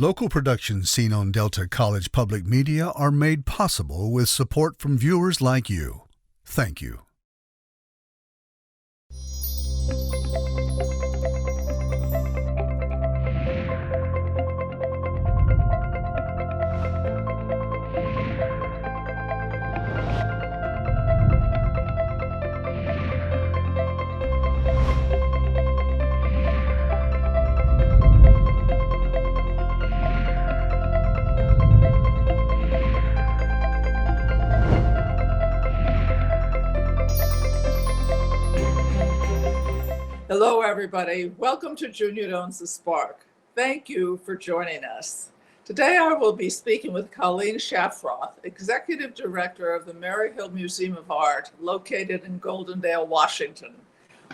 Local productions seen on Delta College Public Media are made possible with support from viewers like you. Thank you. Hello, everybody. Welcome to Junia Owns the Spark. Thank you for joining us. Today, I will be speaking with Colleen Schafroth, Executive Director of the Maryhill Museum of Art, located in Goldendale, Washington.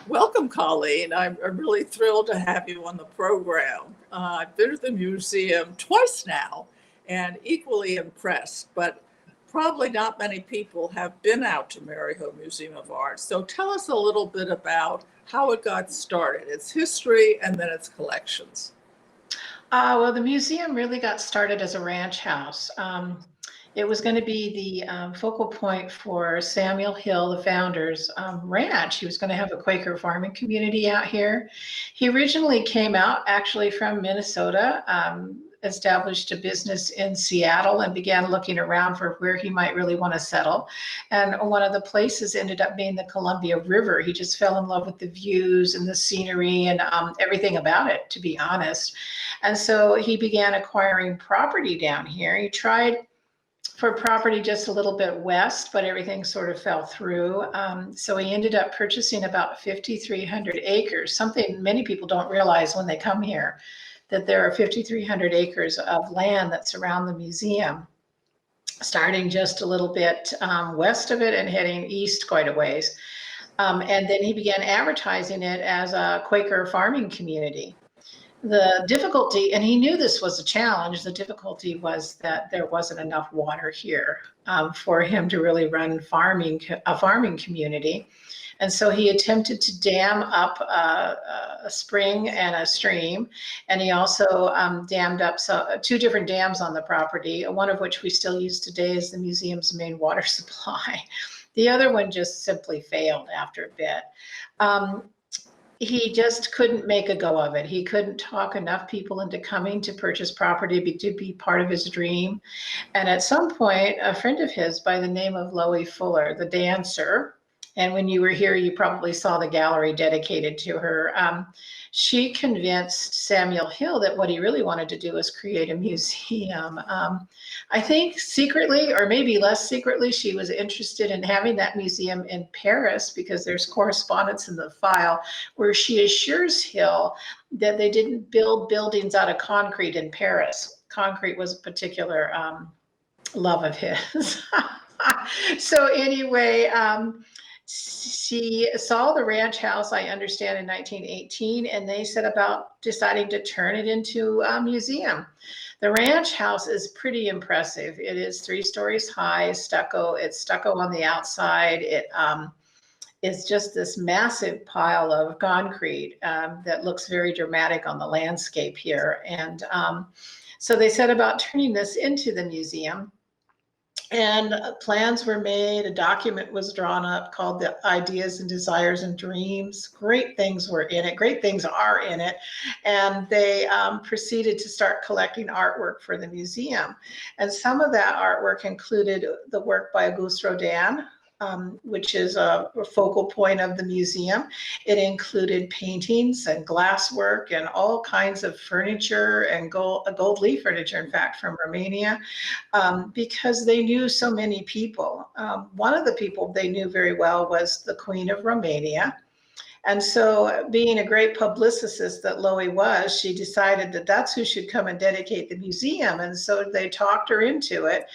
Welcome, Colleen. I'm really thrilled to have you on the program. I've been to the museum twice now and equally impressed, but probably not many people have been out to Maryhill Museum of Art. So tell us a little bit about how it got started, its history, and then its collections. Well, the museum really got started as a ranch house. It was going to be the focal point for Samuel Hill, the founder's ranch. He was going to have a Quaker farming community out here. He originally came out actually from Minnesota, established a business in Seattle and began looking around for where he might really want to settle. And one of the places ended up being the Columbia River. He just fell in love with the views and the scenery and everything about it, to be honest. And so he began acquiring property down here. He tried for property just a little bit west, but everything sort of fell through. So he ended up purchasing about 5,300 acres, something many people don't realize when they come here, that there are 5,300 acres of land that surround the museum, starting just a little bit west of it and heading east quite a ways. And then he began advertising it as a Quaker farming community. The difficulty, and he knew this was a challenge, the difficulty was that there wasn't enough water here for him to really run a farming community. And so he attempted to dam up a spring and a stream. And he also dammed up two different dams on the property, one of which we still use today as the museum's main water supply. The other one just simply failed after a bit. He just couldn't make a go of it. He couldn't talk enough people into coming to purchase property to be part of his dream. And at some point, a friend of his by the name of Loie Fuller, the dancer, and when you were here, you probably saw the gallery dedicated to her. She convinced Samuel Hill that what he really wanted to do was create a museum. I think secretly, or maybe less secretly, she was interested in having that museum in Paris because there's correspondence in the file where she assures Hill that they didn't build buildings out of concrete in Paris. Concrete was a particular love of his. So anyway, she saw the ranch house, I understand, in 1918, and they set about deciding to turn it into a museum. The ranch house is pretty impressive. It is 3 stories high, stucco. It's stucco on the outside. It is just this massive pile of concrete that looks very dramatic on the landscape here. And so they set about turning this into the museum. And plans were made, a document was drawn up called the Ideas and Desires and Dreams. Great things were in it, great things are in it. And they proceeded to start collecting artwork for the museum. And some of that artwork included the work by Auguste Rodin, which is a focal point of the museum. It included paintings and glasswork and all kinds of furniture and gold leaf furniture, in fact, from Romania, because they knew so many people. One of the people they knew very well was the Queen of Romania. And so being a great publicist that Loie was, she decided that that's who should come and dedicate the museum. And so they talked her into it.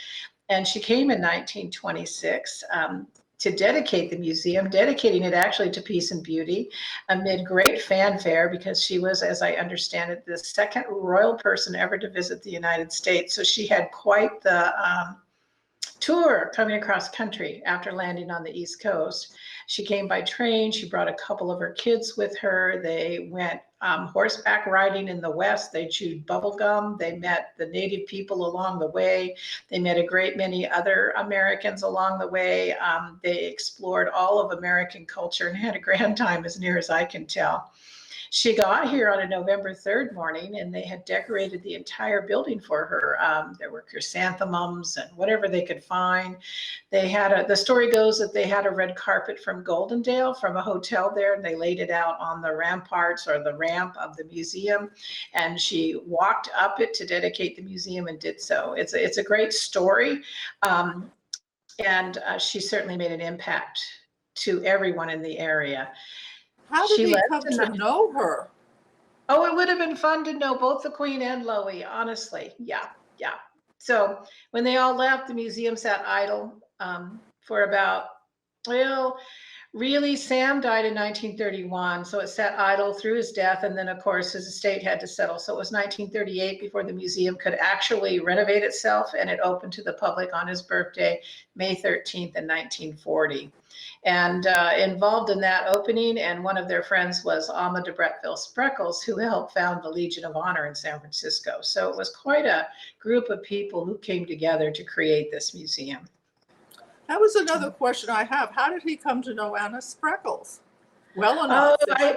And she came in 1926 to dedicate the museum, dedicating it actually to peace and beauty amid great fanfare because she was, as I understand it, the second royal person ever to visit the United States. So she had quite the tour coming across country after landing on the East Coast. She came by train. She brought a couple of her kids with her. They went horseback riding in the West. They chewed bubble gum. They met the native people along the way. They met a great many other Americans along the way. They explored all of American culture and had a grand time, as near as I can tell. She got here on a November 3rd morning, and they had decorated the entire building for her. There were chrysanthemums and whatever they could find. They had the story goes that they had a red carpet from Goldendale, from a hotel there, and they laid it out on the ramparts or the ramp of the museum. And she walked up it to dedicate the museum and did so. It's a great story. And she certainly made an impact to everyone in the area. How did he come to know her? Oh, it would have been fun to know both the Queen and Loie, honestly. Yeah. So when they all left, the museum sat idle for about, well, really, Sam died in 1931, so it sat idle through his death, and then, of course, his estate had to settle. So it was 1938 before the museum could actually renovate itself, and it opened to the public on his birthday, May 13th in 1940. And involved in that opening, and one of their friends was Alma de Bretteville-Spreckels, who helped found the Legion of Honor in San Francisco. So it was quite a group of people who came together to create this museum. That was another question I have. How did he come to know Anna Spreckels well enough I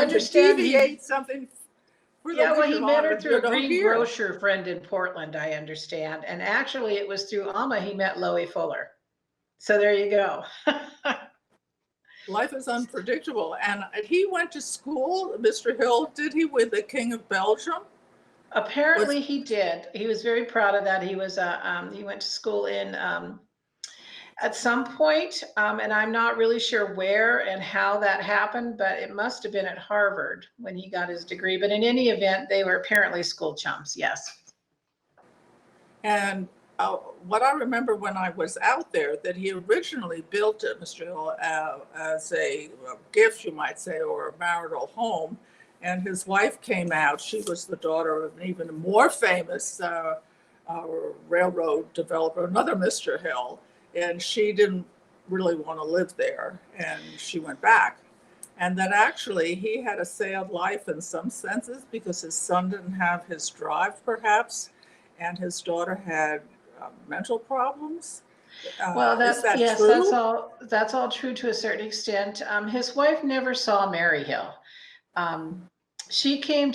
understand to deviate something? He met her through a greengrocer friend in Portland, I understand. And actually, it was through Alma he met Loie Fuller. So there you go. Life is unpredictable. And he went to school, Mr. Hill, did he, with the King of Belgium? Apparently he did. He was very proud of that. He was he went to school in at some point, and I'm not really sure where and how that happened, but it must have been at Harvard when he got his degree. But in any event, they were apparently school chums, yes. And what I remember when I was out there, that he originally built it, Mr. Hill, as a gift, you might say, or a marital home. And his wife came out. She was the daughter of an even more famous railroad developer, another Mr. Hill. And she didn't really want to live there, and she went back. And that actually he had a sad life in some senses, because his son didn't have his drive, perhaps, and his daughter had mental problems. Well, is that yes, true? that's all true to a certain extent. His wife never saw Maryhill. She came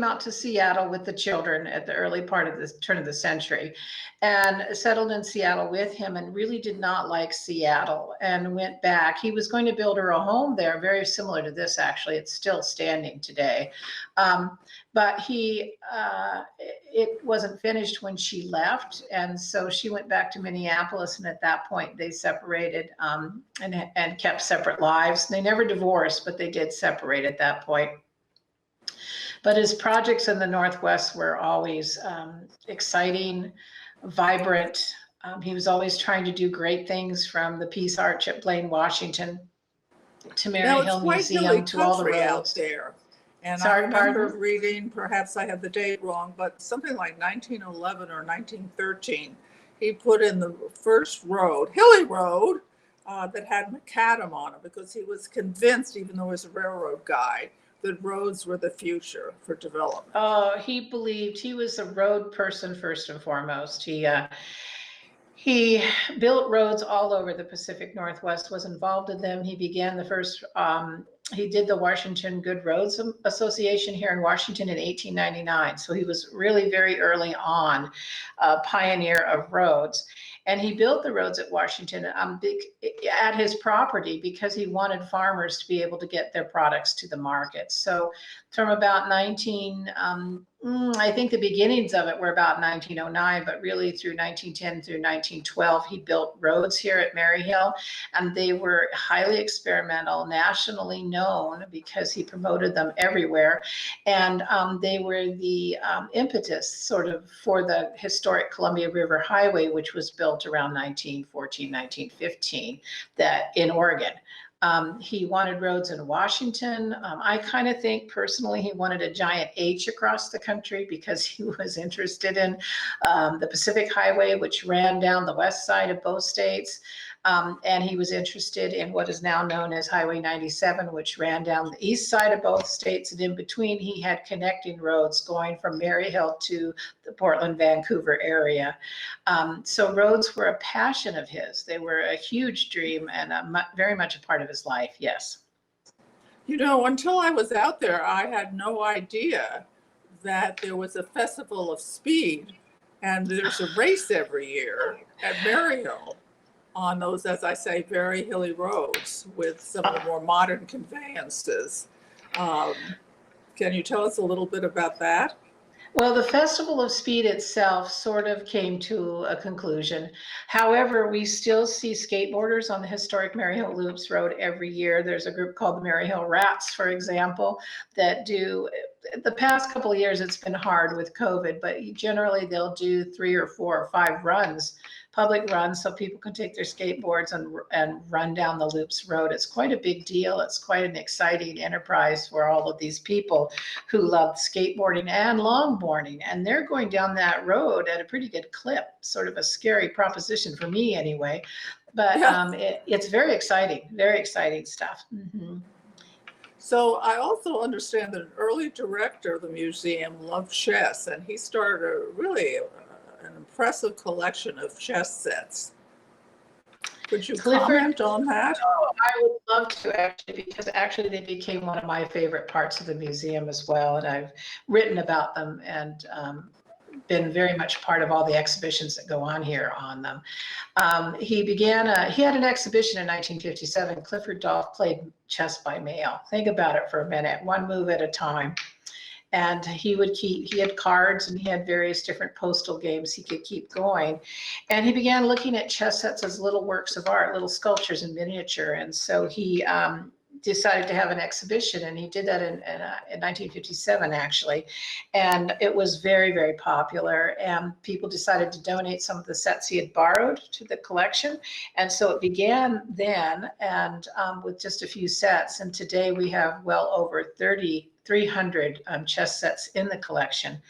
out to Seattle with the children at the early part of the turn of the century, and settled in Seattle with him, and really did not like Seattle, and went back. He was going to build her a home there, very similar to this, actually. It's still standing today. But it wasn't finished when she left, and so she went back to Minneapolis, and at that point they separated and kept separate lives. They never divorced, but they did separate at that point. But his projects in the Northwest were always exciting, vibrant. He was always trying to do great things, from the Peace Arch at Blaine, Washington, to Maryhill Museum, to all the roads out there. And I remember reading, perhaps I have the date wrong, but something like 1911 or 1913, he put in the first road, hilly road, that had macadam on it, because he was convinced, even though he was a railroad guy, that roads were the future for development. Oh, he believed, he was a road person first and foremost. He built roads all over the Pacific Northwest, was involved in them. He began the first, he did the Washington Good Roads Association here in Washington in 1899. So he was really very early on a pioneer of roads. And he built the roads at Washington at his property, because he wanted farmers to be able to get their products to the market. So from about I think the beginnings of it were about 1909, but really through 1910 through 1912, he built roads here at Maryhill, and they were highly experimental, nationally known, because he promoted them everywhere. And they were the impetus sort of for the historic Columbia River Highway, which was built around 1914, 1915, that in Oregon. He wanted roads in Washington. I kind of think personally he wanted a giant H across the country because he was interested in the Pacific Highway, which ran down the west side of both states. And he was interested in what is now known as Highway 97, which ran down the east side of both states. And in between, he had connecting roads going from Maryhill to the Portland, Vancouver area. So roads were a passion of his. They were a huge dream and very much a part of his life, yes. You know, until I was out there, I had no idea that there was a festival of speed and there's a race every year at Maryhill on those, as I say, very hilly roads with some of the more modern conveyances. Can you tell us a little bit about that? Well, the Festival of Speed itself sort of came to a conclusion. However, we still see skateboarders on the historic Maryhill Loops Road every year. There's a group called the Maryhill Rats, for example, that do, the past couple of years it's been hard with COVID, but generally they'll do 3 or 4 or 5 runs, public runs, so people can take their skateboards and run down the Loops Road. It's quite a big deal. It's quite an exciting enterprise for all of these people who love skateboarding and longboarding, and they're going down that road at a pretty good clip. Sort of a scary proposition for me anyway, but it's very exciting stuff. Mm-hmm. So I also understand that an early director of the museum loved chess, and he started an impressive collection of chess sets. Could you comment on that? Oh, I would love to, actually, because actually they became one of my favorite parts of the museum as well, and I've written about them and been very much part of all the exhibitions that go on here on them. He had an exhibition in 1957. Clifford Dolph played chess by mail. Think about it for a minute, one move at a time. And he had cards and he had various different postal games he could keep going. And he began looking at chess sets as little works of art, little sculptures in miniature. And so he decided to have an exhibition, and he did that in 1957, actually. And it was very, very popular. And people decided to donate some of the sets he had borrowed to the collection. And so it began then, and with just a few sets. And today we have well over 300 chess sets in the collection,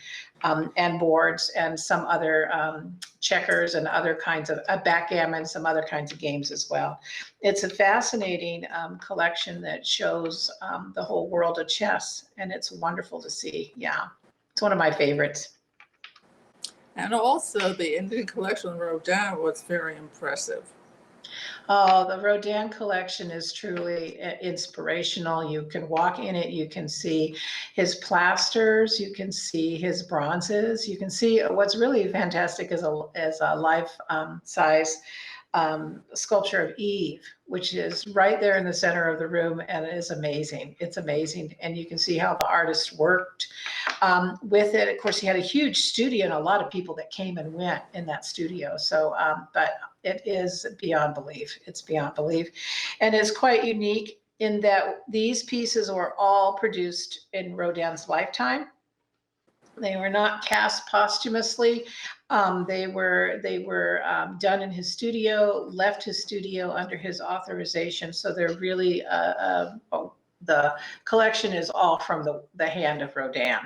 and boards and some other checkers and other kinds of backgammon, some other kinds of games as well. It's a fascinating collection that shows the whole world of chess, and it's wonderful to see. Yeah, it's one of my favorites. And also the Indian collection of Rodin was very impressive. Oh, the Rodin collection is truly inspirational. You can walk in it, you can see his plasters, you can see his bronzes, you can see what's really fantastic is a life-size sculpture of Eve, which is right there in the center of the room, and it is amazing. It's amazing, and you can see how the artist worked with it. Of course, he had a huge studio and a lot of people that came and went in that studio. So, but it is beyond belief. It's beyond belief, and it's quite unique in that these pieces were all produced in Rodin's lifetime. They were not cast posthumously. They were done in his studio, left his studio under his authorization. So they're really, the collection is all from the hand of Rodin.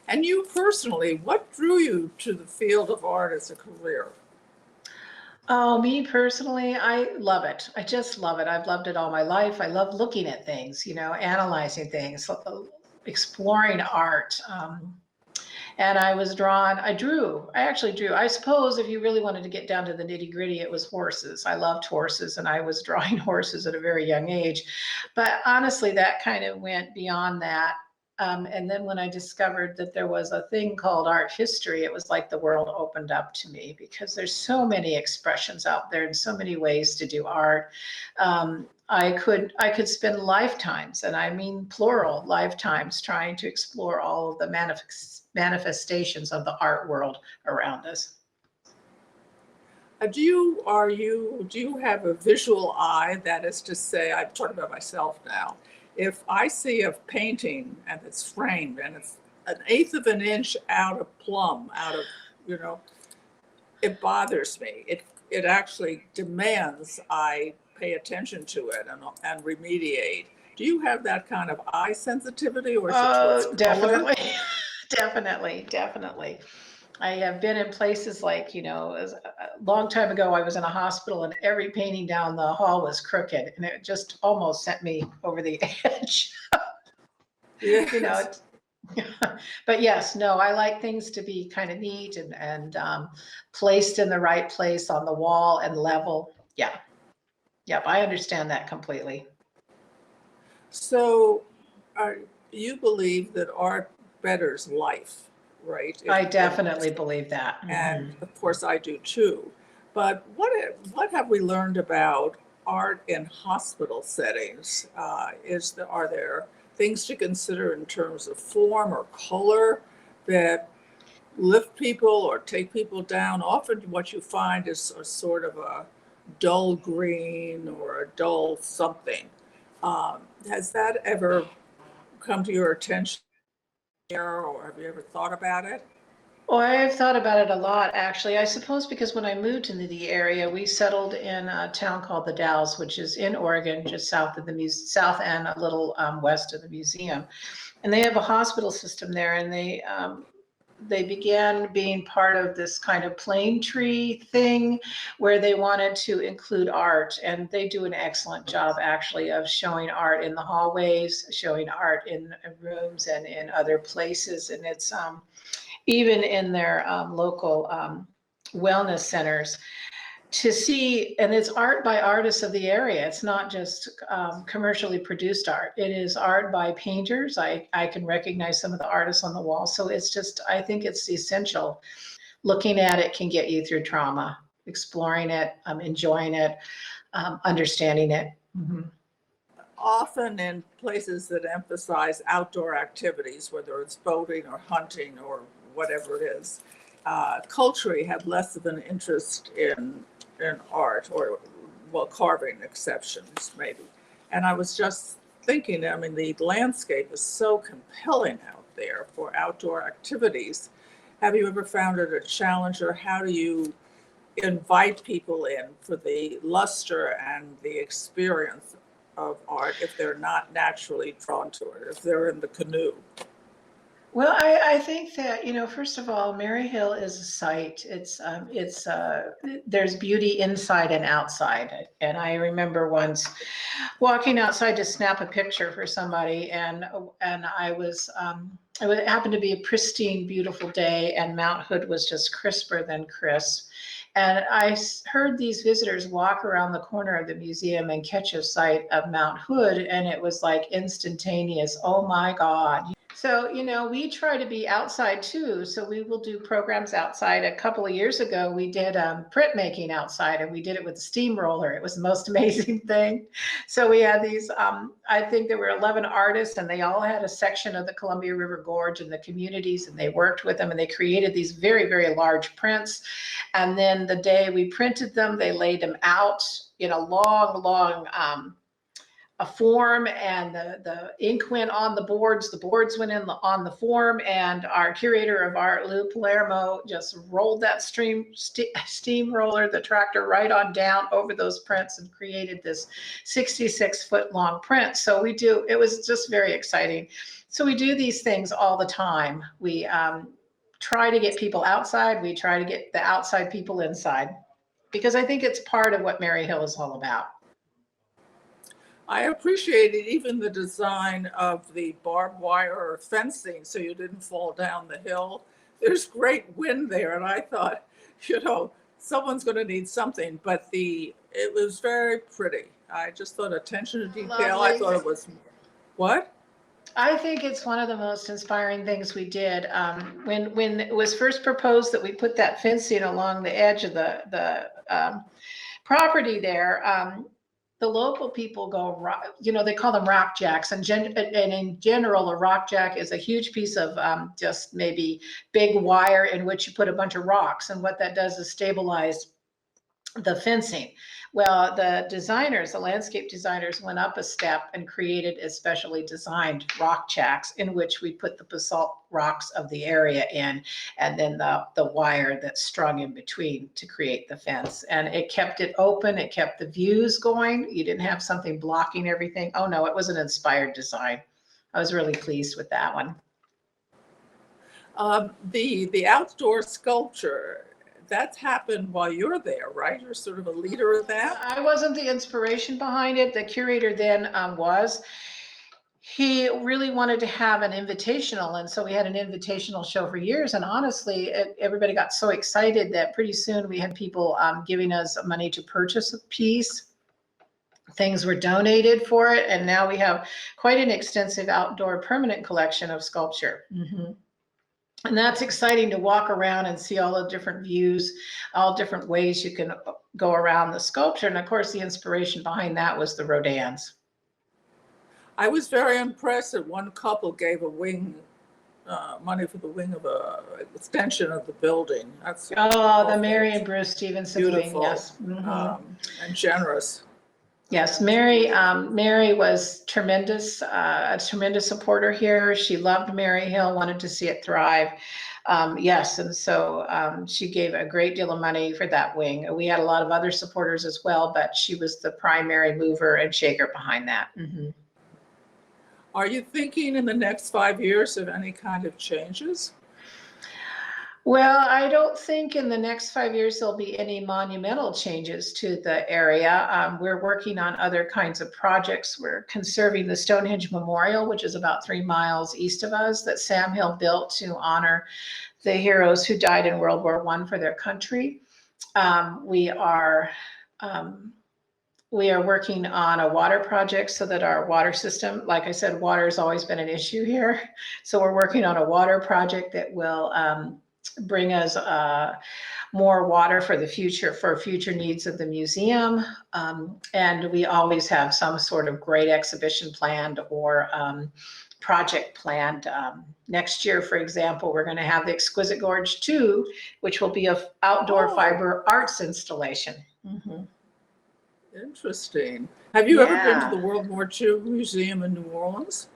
And you personally, what drew you to the field of art as a career? Oh, me personally, I love it. I just love it. I've loved it all my life. I love looking at things, analyzing things, exploring art. And I actually drew. I suppose if you really wanted to get down to the nitty gritty, it was horses. I loved horses, and I was drawing horses at a very young age. But honestly, that kind of went beyond that. And then when I discovered that there was a thing called art history, it was like the world opened up to me, because there's so many expressions out there and so many ways to do art. I could spend lifetimes, and I mean plural lifetimes, trying to explore all of the manifestations of the art world around us. Do you have a visual eye? That is to say, I'm talking about myself now. If I see a painting and it's framed and it's 1/8 of an inch out of plumb, it bothers me. It actually demands I pay attention to it and remediate. Do you have that kind of eye sensitivity, or is it towards color? Definitely, definitely. I have been in places like, a long time ago, I was in a hospital and every painting down the hall was crooked, and it just almost sent me over the edge. Yes. But yes, no, I like things to be kind of neat and placed in the right place on the wall and level. Yeah. Yep. I understand that completely. So, you believe that art betters life, right? I definitely believe that. And of course, I do too. But what have we learned about art in hospital settings? Are there things to consider in terms of form or color that lift people or take people down? Often, what you find is a sort of a dull green or a dull something. Has that ever come to your attention, or have you ever thought about it? Well, I've thought about it a lot, actually. I suppose because when I moved into the area, we settled in a town called the Dalles, which is in Oregon, just south of the south and a little west of the museum. And they have a hospital system there, and they began being part of this kind of plane tree thing where they wanted to include art. And they do an excellent job, actually, of showing art in the hallways, showing art in rooms and in other places. And it's even in their local wellness centers to see, and it's art by artists of the area. It's not just commercially produced art. It is art by painters. I can recognize some of the artists on the wall. So it's just, I think it's essential. Looking at it can get you through trauma, exploring it, enjoying it, understanding it. Mm-hmm. Often in places that emphasize outdoor activities, whether it's boating or hunting or whatever it is, culturally have less of an interest in art, or, well, carving exceptions maybe. And I was just thinking, I mean, the landscape is so compelling out there for outdoor activities. Have you ever found it a challenge, or how do you invite people in for the luster and the experience of art if they're not naturally drawn to it, if they're in the canoe? Well, I think that, first of all, Maryhill is a site. There's beauty inside and outside. And I remember once walking outside to snap a picture for somebody, and it happened to be a pristine, beautiful day, and Mount Hood was just crisper than crisp. And I heard these visitors walk around the corner of the museum and catch a sight of Mount Hood, and it was like instantaneous. Oh my God. So, we try to be outside too. So we will do programs outside. A couple of years ago, we did printmaking outside, and we did it with a steamroller. It was the most amazing thing. So we had these, I think there were 11 artists, and they all had a section of the Columbia River Gorge and the communities, and they worked with them, and they created these very, very large prints. And then the day we printed them, they laid them out in a long, a form, and the ink went on the boards went in on the form, and our curator of art, Lou Palermo, just rolled that steamroller, the tractor, right on down over those prints and created this 66-foot long print. So it was just very exciting. So we do these things all the time. We try to get people outside. We try to get the outside people inside, because I think it's part of what Maryhill is all about. I appreciated even the design of the barbed wire fencing so you didn't fall down the hill. There's great wind there, and I thought, someone's going to need something, but it was very pretty. I just thought attention to detail. Lovely. I thought it was, what? I think it's one of the most inspiring things we did. When it was first proposed that we put that fencing along the edge of the property there, the local people go, they call them rock jacks. And in general, a rock jack is a huge piece of just maybe big wire in which you put a bunch of rocks. And what that does is stabilize the fencing. Well, the designers, the landscape designers, went up a step and created a specially designed rock jacks in which we put the basalt rocks of the area in, and then the wire that's strung in between to create the fence. And it kept it open, it kept the views going. You didn't have something blocking everything. Oh no, it was an inspired design. I was really pleased with that one. The outdoor sculpture, that's happened while you're there, right? You're sort of a leader of that. I wasn't the inspiration behind it. The curator then was. He really wanted to have an invitational, and so we had an invitational show for years. And honestly, everybody got so excited that pretty soon we had people giving us money to purchase a piece. Things were donated for it, and now we have quite an extensive outdoor permanent collection of sculpture. And that's exciting to walk around and see all the different views, all different ways you can go around the sculpture. And of course, the inspiration behind that was the Rodins. I was very impressed that one couple gave a wing, money for the wing of a extension of the building. That's the Mary and Bruce Stevenson beautiful, wing, yes. and generous. Yes, Mary was tremendous, a tremendous supporter here. She loved Maryhill, wanted to see it thrive. Yes, and so she gave a great deal of money for that wing. We had a lot of other supporters as well, but she was the primary mover and shaker behind that. Are you thinking in the next 5 years of any kind of changes? Well, I don't think in the next 5 years there'll be any monumental changes to the area. We're working on other kinds of projects. We're conserving the Stonehenge Memorial, which is about 3 miles east of us, that Sam Hill built to honor the heroes who died in World War I for their country. We are working on a water project so that our water system, like I said, water has always been an issue here. So we're working on a water project that will bring us more water for the future, for future needs of the museum. And we always have some sort of great exhibition planned or project planned. Next year, for example, we're going to have the Exquisite Gorge 2, which will be an outdoor fiber arts installation. Interesting. Have you ever been to the World War II Museum in New Orleans?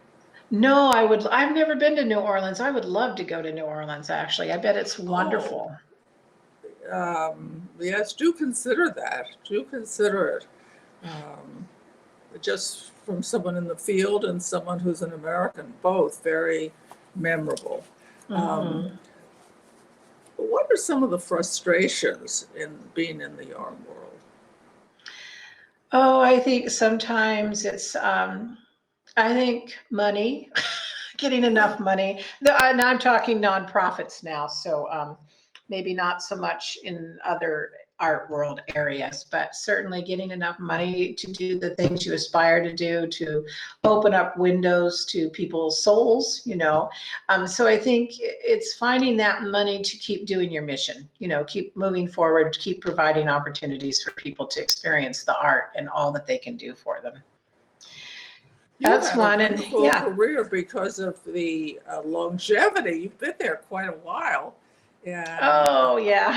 No, I've never been to New Orleans. I would love to go to New Orleans, actually. I bet it's wonderful. Yes, do consider that. Do consider it. Just from someone in the field and someone who's an American, both very memorable. What are some of the frustrations in being in the art world? Oh, I think sometimes it's I think money, getting enough money. And I'm talking nonprofits now, so maybe not so much in other art world areas, but certainly getting enough money to do the things you aspire to do, to open up windows to people's souls, So I think it's finding that money to keep doing your mission, keep moving forward, keep providing opportunities for people to experience the art and all that they can do for them. That's one. And career because of the longevity. You've been there quite a while. And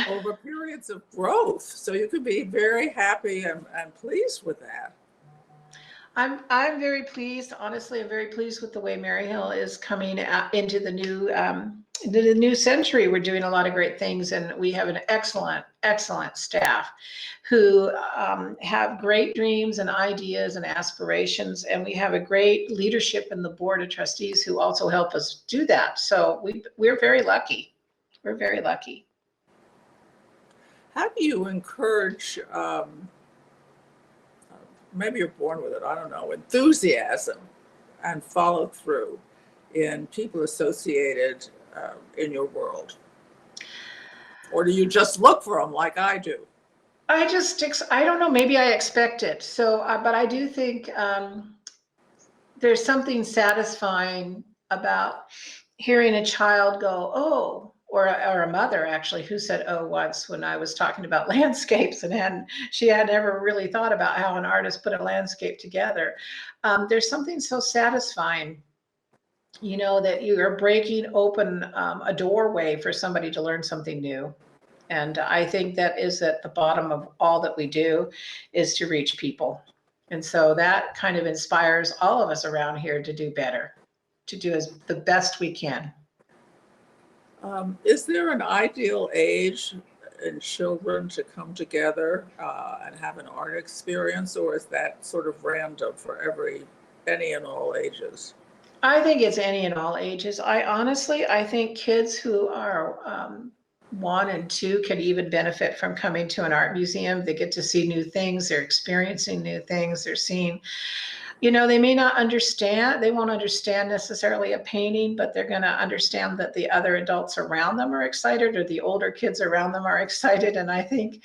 over periods of growth. So you could be very happy and pleased with that. I'm very pleased. Honestly, I'm very pleased with the way Maryhill is coming out into the new century. We're doing a lot of great things, and we have an excellent staff who have great dreams and ideas and aspirations, and we have a great leadership in the board of trustees who also help us do that. So we're very lucky. We're very lucky. How do you encourage, maybe you're born with it, I don't know, enthusiasm and follow through in people associated in your world? Or do you just look for them like I do? I don't know, maybe I expect it. So, but I do think there's something satisfying about hearing a child go, oh, or a mother actually who said, oh, once when I was talking about landscapes and she had never really thought about how an artist put a landscape together. There's something so satisfying, that you are breaking open a doorway for somebody to learn something new. And I think that is at the bottom of all that we do, is to reach people. And so that kind of inspires all of us around here to do better, to do the best we can. Is there an ideal age in children to come together and have an art experience, or is that sort of random for any and all ages? I think it's any and all ages. I think kids who are 1 and 2 can even benefit from coming to an art museum. They get to see new things. They're experiencing new things. They're seeing, they may not understand, they won't understand necessarily a painting, but they're going to understand that the other adults around them are excited, or the older kids around them are excited. And I think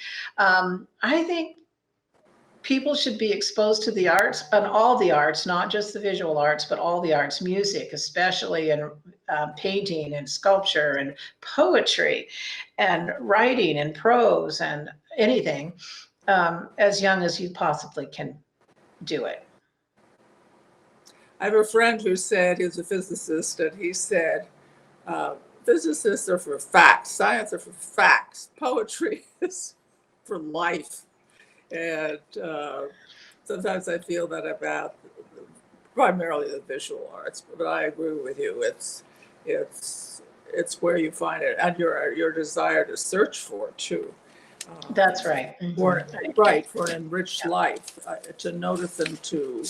people should be exposed to the arts, and all the arts, not just the visual arts, but all the arts, music, especially, and painting and sculpture and poetry and writing and prose and anything, as young as you possibly can do it. I have a friend who said, he's a physicist, and he said, physicists are for facts, science are for facts, poetry is for life. And sometimes I feel that about primarily the visual arts, but I agree with you. It's where you find it, and your desire to search for it too. That's right. For an enriched life, to notice and to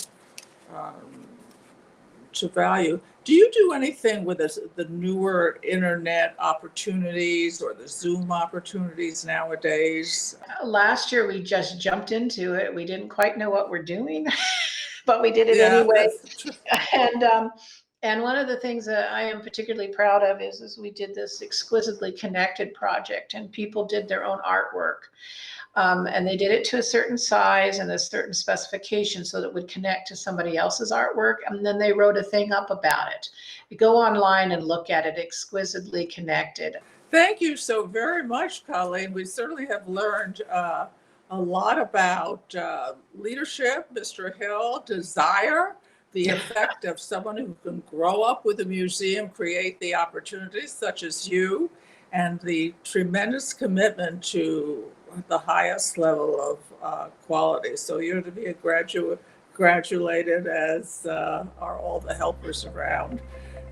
value. Do you do anything with the newer internet opportunities or the Zoom opportunities nowadays? Last year, we just jumped into it. We didn't quite know what we're doing, but we did it anyway. And one of the things that I am particularly proud of is we did this exquisitely connected project, and people did their own artwork. And they did it to a certain size and a certain specification so that it would connect to somebody else's artwork. And then they wrote a thing up about it. You go online and look at it, exquisitely connected. Thank you so very much, Colleen. We certainly have learned a lot about leadership, Mr. Hill, desire, the effect of someone who can grow up with a museum, create the opportunities such as you, and the tremendous commitment to the highest level of quality. So you're to be graduated, as are all the helpers around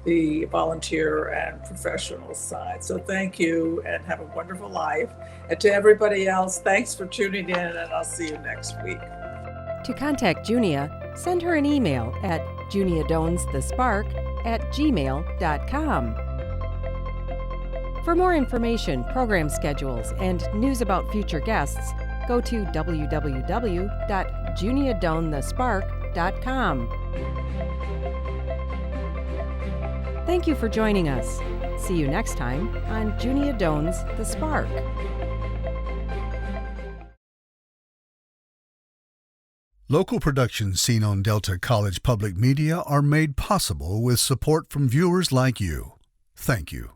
the volunteer and professional side. So thank you, and have a wonderful life. And to everybody else, thanks for tuning in, and I'll see you next week. To contact Junia, send her an email at juniadonsthespark@gmail.com. For more information, program schedules, and news about future guests, go to www.juniadonsthespark.com. Thank you for joining us. See you next time on Junia Doan's The Spark. Local productions seen on Delta College Public Media are made possible with support from viewers like you. Thank you.